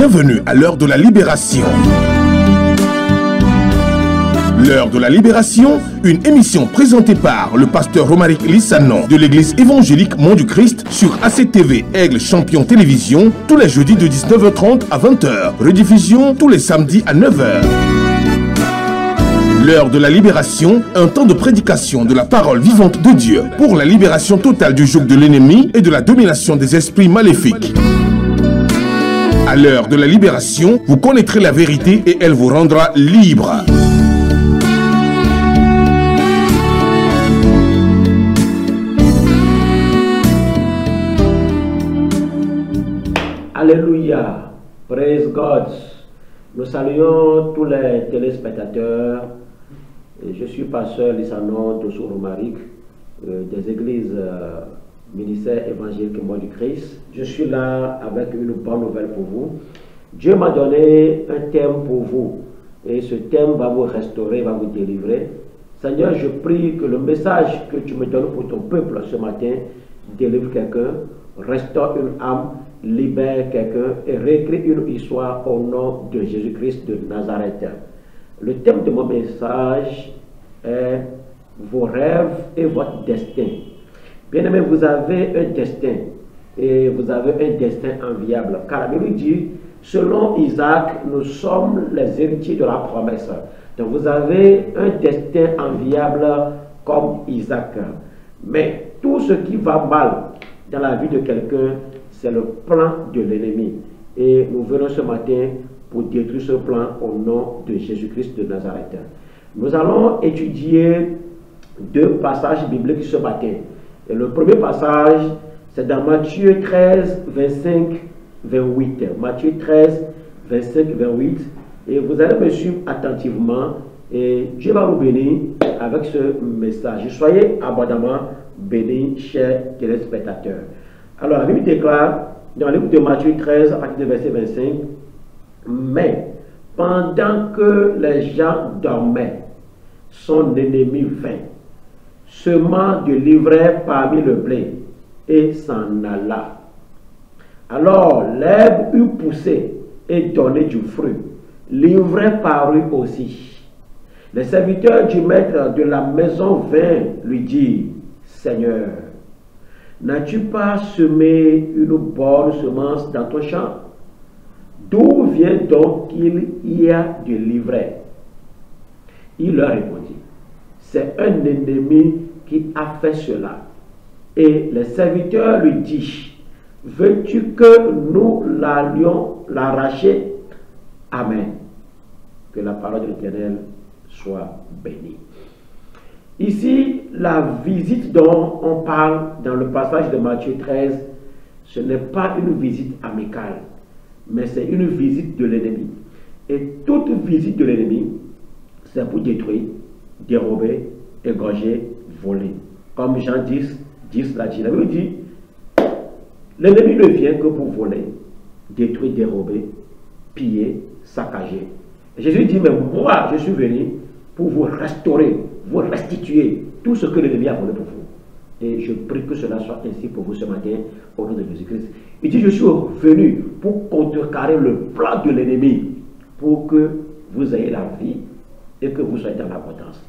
Bienvenue à l'heure de la libération. L'heure de la libération, une émission présentée par le pasteur Romaric Lissanon de l'église évangélique Mont du Christ sur ACTV Aigle Champion Télévision tous les jeudis de 19h30 à 20h. Rediffusion tous les samedis à 9h. L'heure de la libération, un temps de prédication de la parole vivante de Dieu pour la libération totale du joug de l'ennemi et de la domination des esprits maléfiques. À l'heure de la libération, vous connaîtrez la vérité et elle vous rendra libre. Alléluia, praise God. Nous saluons tous les téléspectateurs. Je suis pasteur Lissanon de Romaric des églises ministère évangélique Mont du Christ. Je suis là avec une bonne nouvelle pour vous. Dieu m'a donné un thème pour vous et ce thème va vous restaurer, va vous délivrer. Seigneur, je prie que le message que tu me donnes pour ton peuple ce matin délivre quelqu'un, restaure une âme, libère quelqu'un et réécrit une histoire au nom de Jésus-Christ de Nazareth. Le thème de mon message est vos rêves et votre destin. Bien-aimés, vous avez un destin et vous avez un destin enviable. Car la Bible dit, selon Isaac, nous sommes les héritiers de la promesse. Donc vous avez un destin enviable comme Isaac. Mais tout ce qui va mal dans la vie de quelqu'un, c'est le plan de l'ennemi. Et nous venons ce matin pour détruire ce plan au nom de Jésus-Christ de Nazareth. Nous allons étudier deux passages bibliques ce matin. Et le premier passage, c'est dans Matthieu 13, 25, 28. Matthieu 13, 25, 28. Et vous allez me suivre attentivement. Et Dieu va vous bénir avec ce message. Soyez abondamment bénis, chers téléspectateurs. Alors, la Bible déclare, dans le livre de Matthieu 13, à partir du verset 25, mais pendant que les gens dormaient, son ennemi vint, semant de l'ivraie parmi le blé, et s'en alla. Alors l'herbe eut poussé et donné du fruit. L'ivraie parut aussi. Les serviteurs du maître de la maison vinrent lui dire, Seigneur, n'as-tu pas semé une bonne semence dans ton champ? D'où vient donc qu'il y a de l'ivraie? Il leur répondit, c'est un ennemi qui a fait cela. Et les serviteurs lui disent, veux-tu que nous l'allions l'arracher? Amen. Que la parole de l'Éternel soit bénie. Ici, la visite dont on parle dans le passage de Matthieu 13, ce n'est pas une visite amicale, mais c'est une visite de l'ennemi. Et toute visite de l'ennemi, c'est pour détruire, dérober, égorger, voler. Comme Jean 10 l'a dit. La Bible dit, l'ennemi ne vient que pour voler, détruire, dérober, piller, saccager. Et Jésus dit, mais moi, je suis venu pour vous restaurer, vous restituer tout ce que l'ennemi a volé pour vous. Et je prie que cela soit ainsi pour vous ce matin, au nom de Jésus-Christ. Il dit, je suis venu pour contrecarrer le plan de l'ennemi, pour que vous ayez la vie et que vous soyez dans l'abondance.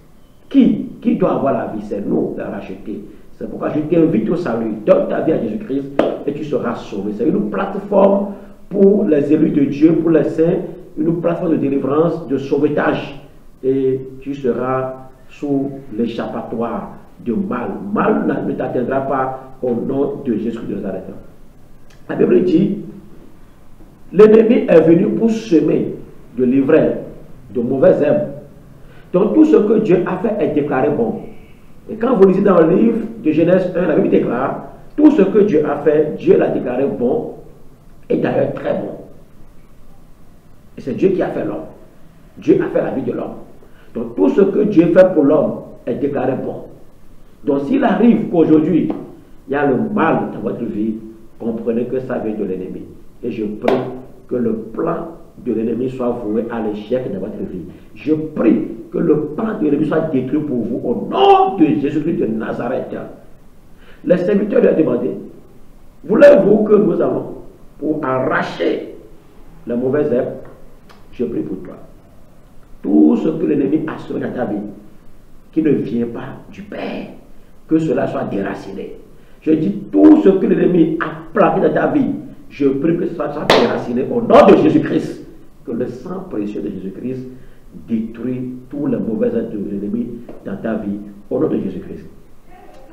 Qui doit avoir la vie? C'est nous, la racheter. C'est pourquoi je t'invite au salut. Donne ta vie à Jésus-Christ et tu seras sauvé. C'est une plateforme pour les élus de Dieu, pour les saints, une plateforme de délivrance, de sauvetage. Et tu seras sous l'échappatoire de mal. Mal ne t'atteindra pas au nom de Jésus de Nazareth. La Bible dit, l'ennemi est venu pour semer de l'ivraie, de mauvaises herbes. Donc tout ce que Dieu a fait est déclaré bon. Et quand vous lisez dans le livre de Genèse 1, la Bible déclare, tout ce que Dieu a fait, Dieu l'a déclaré bon, et d'ailleurs très bon. Et c'est Dieu qui a fait l'homme. Dieu a fait la vie de l'homme. Donc tout ce que Dieu fait pour l'homme est déclaré bon. Donc s'il arrive qu'aujourd'hui, il y a le mal dans votre vie, comprenez que ça vient de l'ennemi. Et je prie que le plan de l'ennemi soit voué à l'échec de votre vie. Je prie que le plan de l'ennemi soit détruit pour vous au nom de Jésus-Christ de Nazareth. Les serviteurs lui ont demandé, voulez-vous que nous allons pour arracher les mauvaises herbes, je prie pour toi. Tout ce que l'ennemi a semé dans ta vie, qui ne vient pas du Père, que cela soit déraciné. Je dis tout ce que l'ennemi a planté dans ta vie, je prie que cela soit déraciné au nom de Jésus-Christ. Que le sang précieux de Jésus-Christ détruit tous les mauvaises œuvres de l'ennemi dans ta vie, au nom de Jésus-Christ.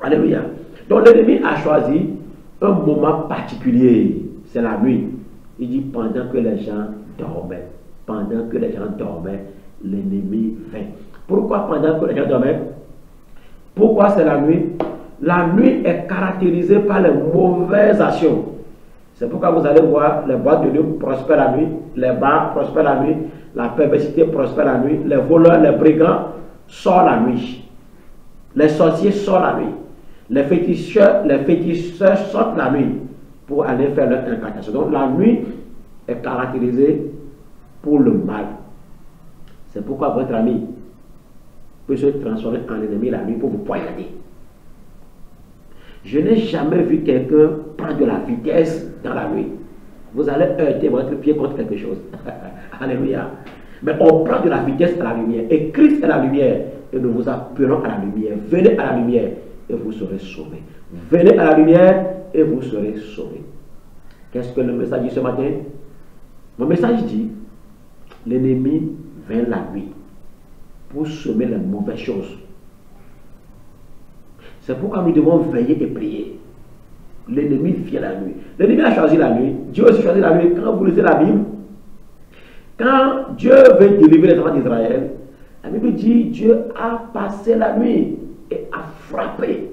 Alléluia. Donc l'ennemi a choisi un moment particulier, c'est la nuit. Il dit pendant que les gens dormaient. Pendant que les gens dormaient, l'ennemi vint. Pourquoi pendant que les gens dormaient? Pourquoi c'est la nuit? La nuit est caractérisée par les mauvaises actions. C'est pourquoi vous allez voir les boîtes de nuit prospèrent la nuit, les bars prospèrent la nuit, la perversité prospère la nuit, les voleurs, les brigands sortent la nuit, les sorciers sortent la nuit, les féticheurs sortent la nuit pour aller faire leur incantation. Donc la nuit est caractérisée pour le mal. C'est pourquoi votre ami peut se transformer en ennemi la nuit pour vous poignarder. Je n'ai jamais vu quelqu'un prendre de la vitesse dans la nuit. Vous allez heurter votre pied contre quelque chose. Alléluia. Mais on prend de la vitesse à la lumière. Et Christ est la lumière. Et nous vous appelons à la lumière. Venez à la lumière et vous serez sauvés. Venez à la lumière et vous serez sauvés. Qu'est-ce que le message dit ce matin? Mon message dit, l'ennemi vient la nuit pour semer les mauvaises choses. C'est pourquoi nous devons veiller et prier. L'ennemi vient la nuit. L'ennemi a choisi la nuit. Dieu aussi choisi la nuit. Quand vous lisez la Bible, quand Dieu veut délivrer les enfants d'Israël, la Bible dit Dieu a passé la nuit et a frappé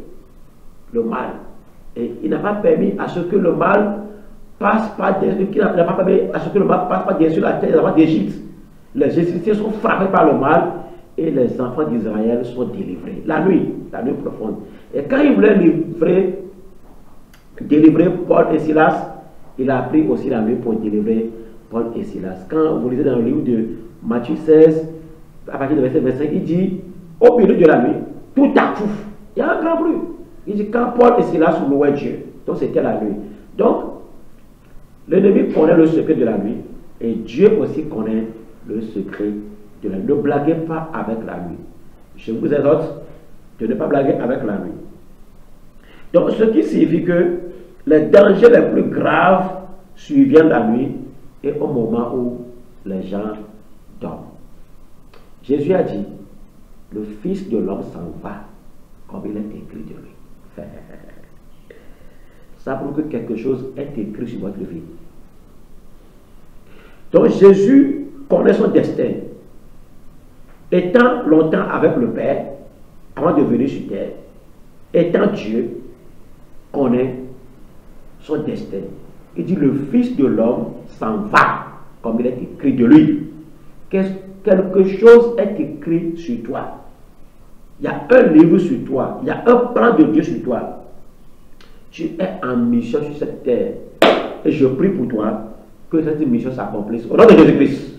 le mal. Et il n'a pas permis à ce que le mal passe par des sur la terre des enfants d'Égypte. Les Égyptiens sont frappés par le mal et les enfants d'Israël sont délivrés. La nuit profonde. Et quand il voulait délivrer Paul et Silas, il a pris aussi la nuit pour délivrer Paul et Silas. Quand vous lisez dans le livre de Matthieu 16, à partir du verset 25, il dit, au milieu de la nuit, tout à coup, il y a un grand bruit. Il dit, quand Paul et Silas louaient Dieu, donc c'était la nuit. Donc, l'ennemi connaît le secret de la nuit, et Dieu aussi connaît le secret de la nuit. Ne blaguez pas avec la nuit. Je vous exhorte de ne pas blaguer avec la nuit. Donc, ce qui signifie que les dangers les plus graves surviennent la nuit et au moment où les gens dorment. Jésus a dit, le Fils de l'homme s'en va comme il est écrit de lui. Ça prouve que quelque chose est écrit sur votre vie. Donc Jésus connaît son destin. Étant longtemps avec le Père, avant de venir sur terre, étant Dieu, connaît son destin. Il dit, le Fils de l'homme s'en va, comme il est écrit de lui. Quelque chose est écrit sur toi. Il y a un livre sur toi. Il y a un plan de Dieu sur toi. Tu es en mission sur cette terre. Et je prie pour toi que cette mission s'accomplisse. Au nom de Jésus-Christ.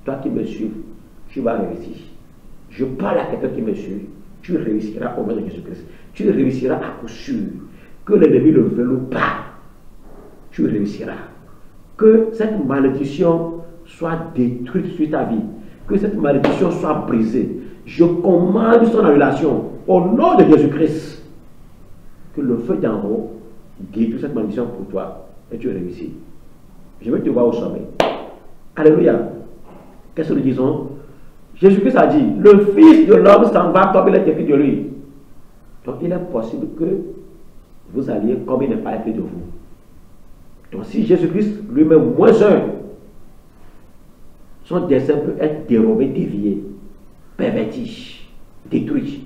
Toi qui me suis, tu vas réussir. Je parle à quelqu'un qui me suit, tu réussiras au nom de Jésus-Christ. Tu réussiras à coup sûr. Que l'ennemi le veuille ou pas, tu réussiras. Que cette malédiction soit détruite sur ta vie. Que cette malédiction soit brisée. Je commande son annulation au nom de Jésus-Christ. Que le feu d'en haut détruise cette malédiction pour toi et tu réussis. Je veux te voir au sommet. Alléluia. Qu'est-ce que nous disons? Jésus-Christ a dit, le Fils de l'homme s'en va comme il est écrit de lui. Donc il est possible que vous alliez comme il n'est pas écrit de vous. Donc si Jésus-Christ lui-même moins un, son dessein peut être dérobé, dévié, perverti, détruit.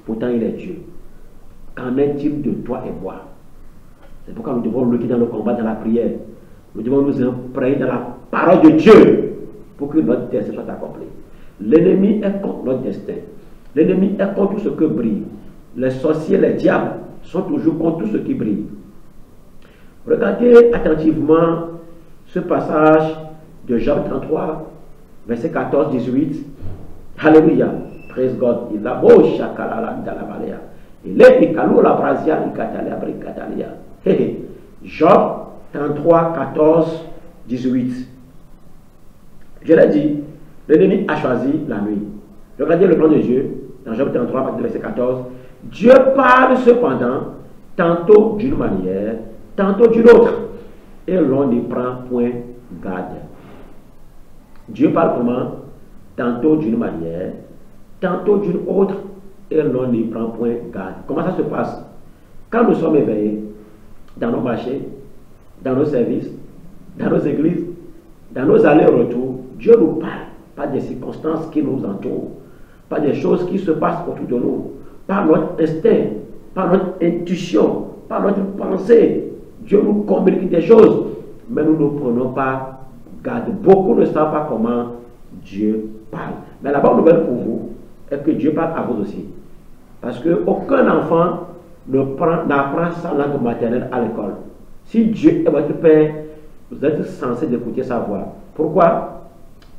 Pourtant il est Dieu. Qu'en est-il de toi et moi? C'est pourquoi nous devons lutter dans le combat, dans la prière. Nous devons nous imprégner dans la parole de Dieu pour que notre destin soit accompli. L'ennemi est contre notre destin. L'ennemi est contre tout ce que brille. Les sorciers, les diables sont toujours contre tout ce qui brille. Regardez attentivement ce passage de Job 33, verset 14-18. Alléluia. Praise God. Il est Icalo la Brasia, Icatalia, Bricatalia. Job 33, 14, 18. Je l'ai dit, l'ennemi a choisi la nuit. Regardez le plan de Dieu, dans Job 33, verset 14. Dieu parle cependant, tantôt d'une manière, tantôt d'une autre, et l'on n'y prend point garde. Dieu parle comment? Tantôt d'une manière, tantôt d'une autre, et l'on n'y prend point garde. Comment ça se passe? Quand nous sommes éveillés, dans nos marchés, dans nos services, dans nos églises, dans nos allers-retours, Dieu nous parle, pas des circonstances qui nous entourent, pas des choses qui se passent autour de nous, par notre instinct, par notre intuition, par notre pensée. Dieu nous communique des choses, mais nous ne prenons pas garde. Beaucoup ne savent pas comment Dieu parle. Mais la bonne nouvelle pour vous est que Dieu parle à vous aussi. Parce qu'aucun enfant n'apprend sa langue maternelle à l'école. Si Dieu est votre Père, vous êtes censé écouter sa voix. Pourquoi?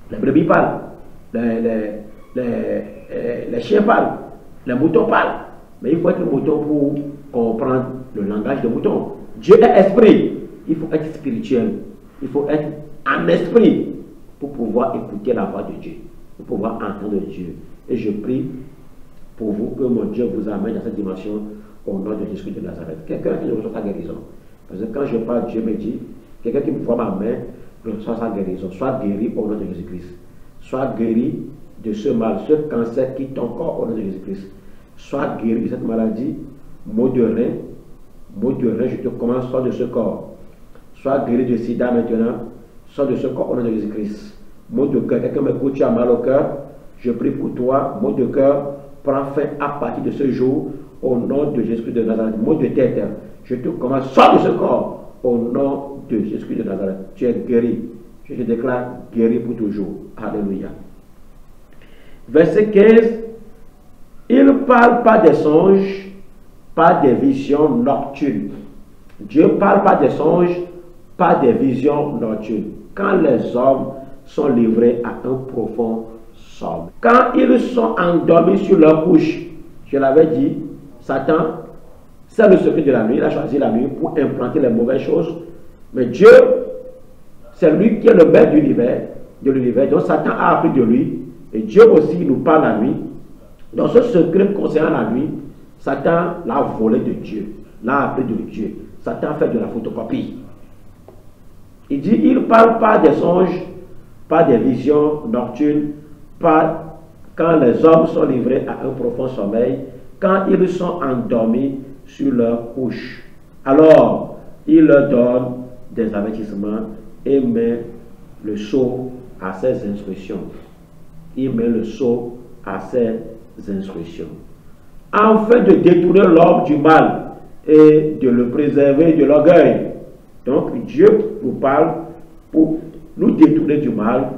Les brebis parlent, les chiens parlent, les moutons parlent. Mais il faut être mouton pour comprendre le langage des moutons. Dieu est esprit. Il faut être spirituel. Il faut être en esprit pour pouvoir écouter la voix de Dieu, pour pouvoir entendre Dieu. Et je prie pour vous que mon Dieu vous amène dans cette dimension au nom de Jésus de Nazareth. Quelqu'un qui reçoit sa guérison. Parce que quand je parle, Dieu me dit, quelqu'un qui me voit ma main, reçoit sa guérison. Sois guéri au nom de Jésus-Christ. Sois guéri de ce mal, ce cancer qui ton corps au nom de Jésus-Christ. Sois guéri de cette maladie, mot de rein, je te commande, sois de ce corps. Sois guéri de sida maintenant, sois de ce corps au nom de Jésus-Christ. Mot de cœur, quelqu'un m'écoute, tu as mal au cœur, je prie pour toi, mot de cœur, prends fin à partir de ce jour, au nom de Jésus-Christ de Nazareth. Mot de tête, je te commande, sors de ce corps, au nom de Jésus-Christ de Nazareth. Tu es guéri. Je te déclare guéri pour toujours. Alléluia. Verset 15. Il ne parle pas des songes, pas des visions nocturnes. Dieu ne parle pas des songes, pas des visions nocturnes. Quand les hommes sont livrés à un profond sommeil. Quand ils sont endormis sur leur couche, je l'avais dit, Satan, c'est le secret de la nuit. Il a choisi la nuit pour implanter les mauvaises choses. Mais Dieu, c'est lui qui est le maître de l'univers. Donc Satan a appris de lui. Et Dieu aussi nous parle la nuit. Dans ce secret concernant la nuit, Satan l'a volé de Dieu. L'a appris de Dieu. Satan fait de la photocopie. Il dit, il ne parle pas des songes, pas des visions nocturnes, pas quand les hommes sont livrés à un profond sommeil, quand ils sont endormis sur leur couche. Alors, il leur donne des avertissements et met le sceau à ses instructions. Il met le sceau à ses instructions. Afin de détourner l'homme du mal et de le préserver de l'orgueil. Donc, Dieu nous parle pour nous détourner du mal,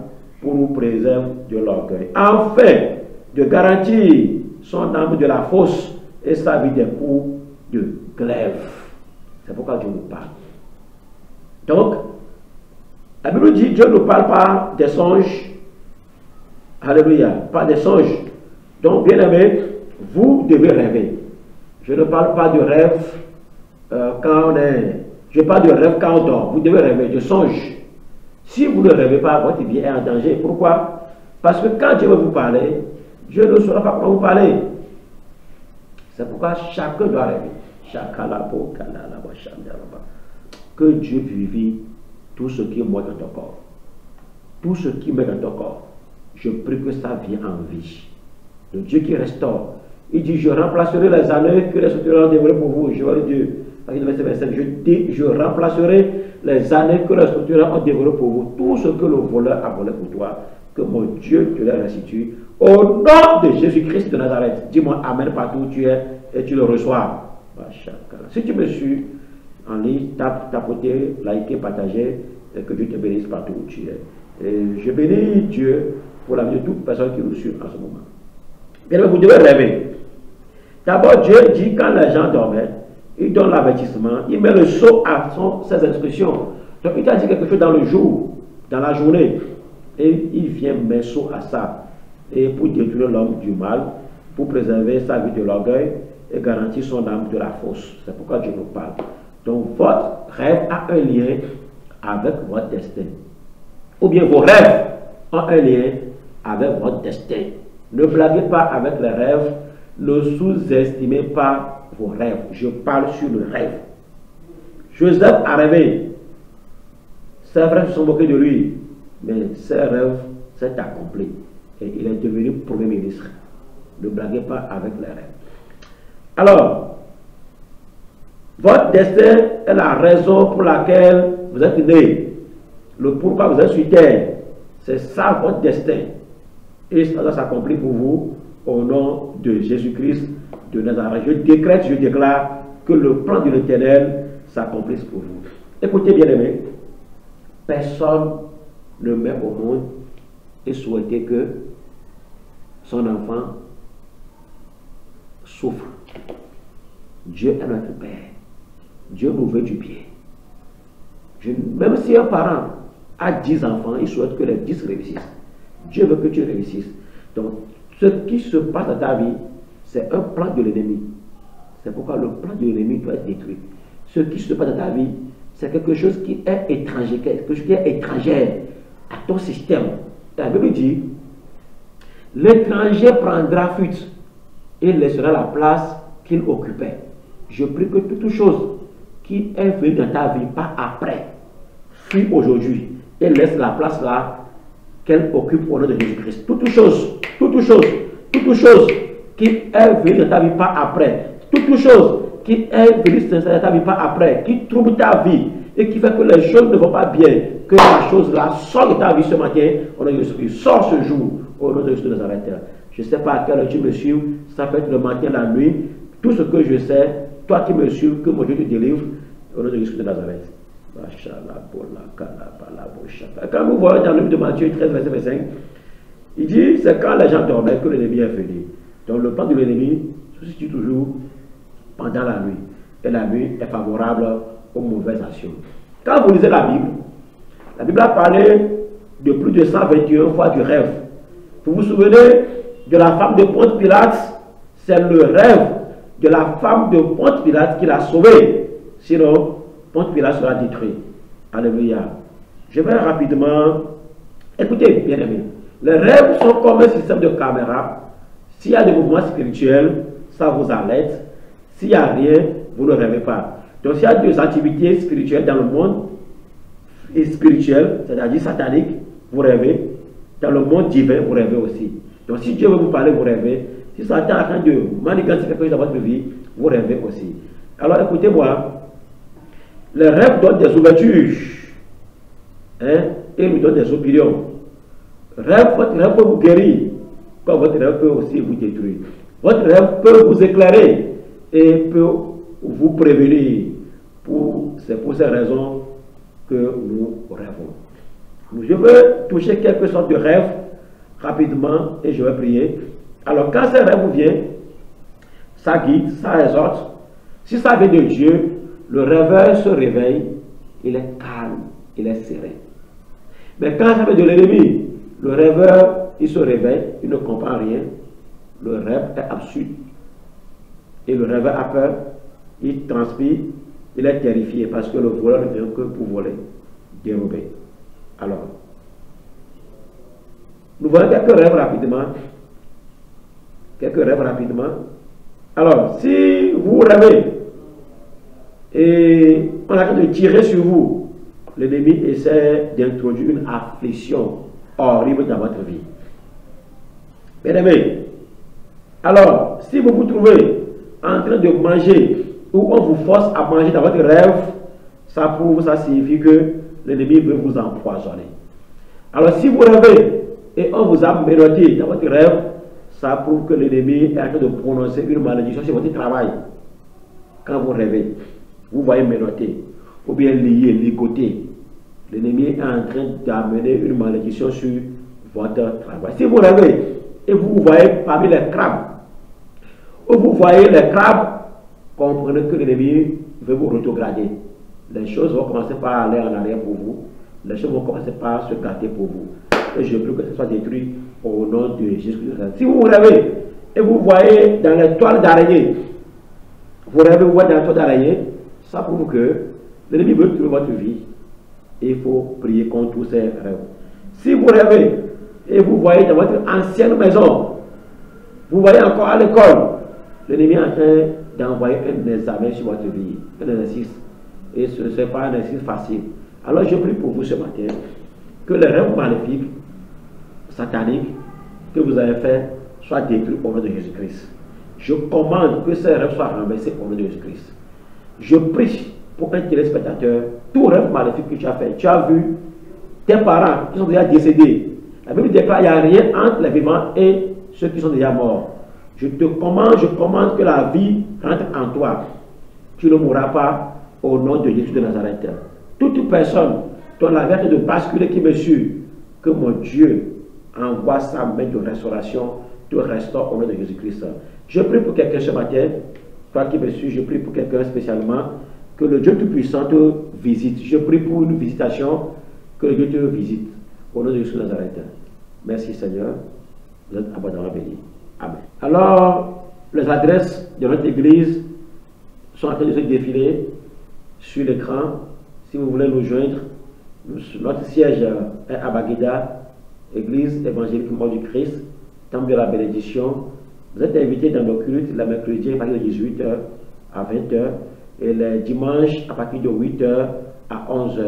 pour nous préserver de l'orgueil. Afin de garantir son âme de la fosse et sa vie des coups de glaive. C'est pourquoi Dieu nous parle. Donc, la Bible dit, Dieu ne nous parle pas des songes. Alléluia. Pas des songes. Donc, bien aimé, vous devez rêver. Je ne parle pas de rêve quand on est... Je parle de rêve quand on dort. Vous devez rêver, de songes. Si vous ne rêvez pas, votre vie est en danger. Pourquoi? Parce que quand Dieu veut vous parler, Dieu ne saura pas comment vous parler. C'est pourquoi chacun doit rêver. Que Dieu vivifie tout ce qui est mort dans ton corps. Tout ce qui met dans ton corps. Je prie que ça vienne en vie. Le Dieu qui restaure. Il dit, je remplacerai les années que les structures ont dévorées pour vous. Je vois le Dieu. Je remplacerai les années que les structures ont dévorées pour vous. Tout ce que le voleur a volé pour toi, que mon Dieu te les restitue. Au nom de Jésus-Christ de Nazareth. Dis-moi Amen partout où tu es et tu le reçois. Si tu me suis en ligne, tapoter, liker, partager, et que Dieu te bénisse partout où tu es. Et je bénis Dieu pour la vie de toute personne qui nous suit en ce moment. Bien, vous devez rêver. D'abord, Dieu dit quand les gens dormaient, il donne l'avertissement, il met le sceau à ses instructions. Donc, il t'a dit quelque chose dans le jour, dans la journée, et il vient mettre sceau à ça. Et pour détruire l'homme du mal, pour préserver sa vie de l'orgueil, et garantit son âme de la fosse. C'est pourquoi Dieu nous parle. Donc votre rêve a un lien avec votre destin. Ou bien vos rêves ont un lien avec votre destin. Ne blaguez pas avec les rêves. Ne sous-estimez pas vos rêves. Je parle sur le rêve. Joseph a rêvé. Ses frères se sont moqués de lui. Mais ses rêves s'est accompli. Et il est devenu Premier ministre. Ne blaguez pas avec les rêves. Alors, votre destin est la raison pour laquelle vous êtes né. Le pourquoi vous êtes sur terre. C'est ça votre destin. Et ça doit s'accomplir pour vous au nom de Jésus-Christ de Nazareth. Je décrète, je déclare que le plan de l'Éternel s'accomplisse pour vous. Écoutez bien aimés, personne ne met au monde et souhaiter que son enfant souffre. Dieu est notre Père. Dieu nous veut du bien. Même si un parent a 10 enfants, il souhaite que les 10 réussissent. Dieu veut que tu réussisses. Donc, ce qui se passe dans ta vie, c'est un plan de l'ennemi. C'est pourquoi le plan de l'ennemi doit être détruit. Ce qui se passe dans ta vie, c'est quelque chose qui est étranger, quelque chose qui est étranger à ton système. La Bible dit, l'étranger prendra fuite et laissera la place qu'il occupait. Je prie que toute chose qui est venue dans ta vie, pas après, fuit aujourd'hui et laisse la place là qu'elle occupe au nom de Jésus-Christ. Toute chose qui est venue dans ta vie, pas après, toute chose qui est venue dans ta vie, pas après, qui trouble ta vie et qui fait que les choses ne vont pas bien, que la chose là sort de ta vie ce matin, au nom de Jésus-Christ, sort ce jour, au nom de Jésus de Nazareth. Je ne sais pas à quelle heure tu me suis, ça peut être le matin, la nuit, tout ce que je sais, toi qui me suis, que mon Dieu te délivre, au nom de Jésus de Nazareth. Quand vous voyez dans le livre de Matthieu 13, verset 25, il dit, c'est quand les gens dormaient que l'ennemi est venu. Donc le plan de l'ennemi se situe toujours pendant la nuit. Et la nuit est favorable aux mauvaises actions. Quand vous lisez la Bible a parlé de plus de 121 fois du rêve. Vous vous souvenez de la femme de Ponce Pilate? C'est le rêve de la femme de Ponce Pilate qui l'a sauvée. Sinon, Ponce Pilate sera détruit. Alléluia. Je vais rapidement. Écoutez, bien aimés. Les rêves sont comme un système de caméra. S'il y a des mouvements spirituels, ça vous alerte. S'il n'y a rien, vous ne rêvez pas. Donc s'il y a des activités spirituelles dans le monde spirituel, c'est-à-dire satanique, vous rêvez. Dans le monde divin, vous rêvez aussi. Donc si Dieu veut vous parler, vous rêvez. Si Satan est en train de manigancer quelque chose dans votre vie, vous rêvez aussi. Alors écoutez-moi. Les rêves donnent des ouvertures. Et nous donnent des opinions. Votre rêve peut vous guérir, comme votre rêve peut aussi vous détruire. Votre rêve peut vous éclairer et peut vous prévenir. C'est pour ces raisons que nous rêvons. Je veux toucher quelque sorte de rêve rapidement et je vais prier. Alors quand ces rêves vous viennent, ça guide, ça exhorte. Si ça vient de Dieu, le rêveur se réveille, il est calme, il est serein. Mais quand ça vient de l'ennemi, le rêveur, il se réveille, il ne comprend rien. Le rêve est absurde. Et le rêveur a peur, il transpire, il est terrifié parce que le voleur ne vient que pour voler, dérober. Alors, nous voyons quelques rêves rapidement. Alors, si vous rêvez et on a train de tirer sur vous, l'ennemi essaie d'introduire une affliction horrible dans votre vie. Bien aimé, alors, si vous vous trouvez en train de manger ou on vous force à manger dans votre rêve, ça signifie que l'ennemi veut vous empoisonner. Alors, si vous rêvez et on vous a menotté dans votre rêve, ça prouve que l'ennemi est en train de prononcer une malédiction sur votre travail. Quand vous rêvez, vous voyez menotté, ou bien lié, ligoté. L'ennemi est en train d'amener une malédiction sur votre travail. Si vous rêvez et vous voyez parmi les crabes, ou vous voyez les crabes, comprenez que l'ennemi veut vous rétrograder. Les choses vont commencer par aller en arrière pour vous. Les choses vont commencer par se gâter pour vous. Et je prie que ce soit détruit au nom de Jésus-Christ. Si vous rêvez et vous voyez dans les toiles d'araignée Vous rêvez, vous voyez dans la toile d'araignée, ça prouve que l'ennemi veut tuer votre vie. Et il faut prier contre tous ces rêves. Si vous rêvez et vous voyez dans votre ancienne maison, vous voyez encore à l'école, l'ennemi est en train d'envoyer un examen sur votre vie, un exercice. Et ce n'est pas un exercice facile. Alors je prie pour vous ce matin, que les rêves maléfiques, sataniques, que vous avez fait, soient détruits au nom de Jésus-Christ. Je commande que ces rêves soient renversés au nom de Jésus-Christ. Je prie pour un téléspectateur, tout rêve maléfique que tu as fait, tu as vu tes parents qui sont déjà décédés. La Bible déclare qu'il n'y a rien entre les vivants et ceux qui sont déjà morts. Je commande que la vie rentre en toi. Tu ne mourras pas au nom de Jésus de Nazareth. Toute personne dont la vertu de basculer qui me suit, que mon Dieu envoie sa main de restauration, te restaure au nom de Jésus-Christ. Je prie pour quelqu'un ce matin, toi qui me suis, je prie pour quelqu'un spécialement, que le Dieu Tout-Puissant te visite. Je prie pour une visitation, que le Dieu te visite au nom de Jésus de Nazareth. Merci Seigneur, vous êtes abondamment bénis. Amen. Alors, les adresses de notre église sont en train de se défiler sur l'écran. Si vous voulez nous joindre, notre siège est à Bagueda, Église évangélique Mort du Christ, Temple de la bénédiction. Vous êtes invités dans nos cultes le mercredi à partir de 18h à 20h et les dimanches à partir de 8h à 11h.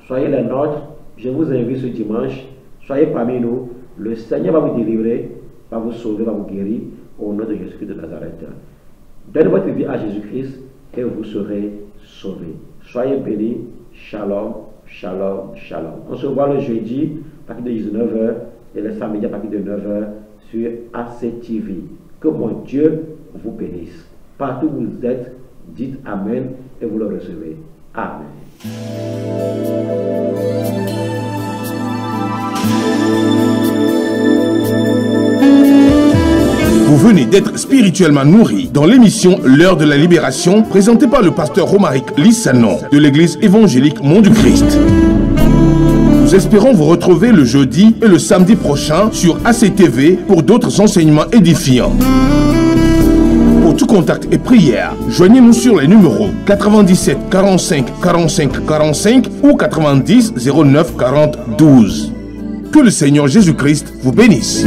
Soyez les nôtres, je vous invite ce dimanche, soyez parmi nous, le Seigneur va vous délivrer, va vous sauver, va vous guérir au nom de Jésus-Christ de Nazareth. Donnez votre vie à Jésus-Christ et vous serez sauvés. Soyez bénis, shalom, shalom, shalom. On se voit le jeudi à partir de 19h et le samedi à partir de 9h sur ACTV. Que mon Dieu vous bénisse. Partout où vous êtes, dites Amen et vous le recevez. Amen. Vous venez d'être spirituellement nourri dans l'émission L'heure de la libération présentée par le pasteur Romaric Lissanon de l'église évangélique Mont du Christ. Nous espérons vous retrouver le jeudi et le samedi prochain sur ACTV pour d'autres enseignements édifiants. Pour tout contact et prière, joignez-nous sur les numéros 97 45 45 45 ou 90 09 40 12. Que le Seigneur Jésus-Christ vous bénisse.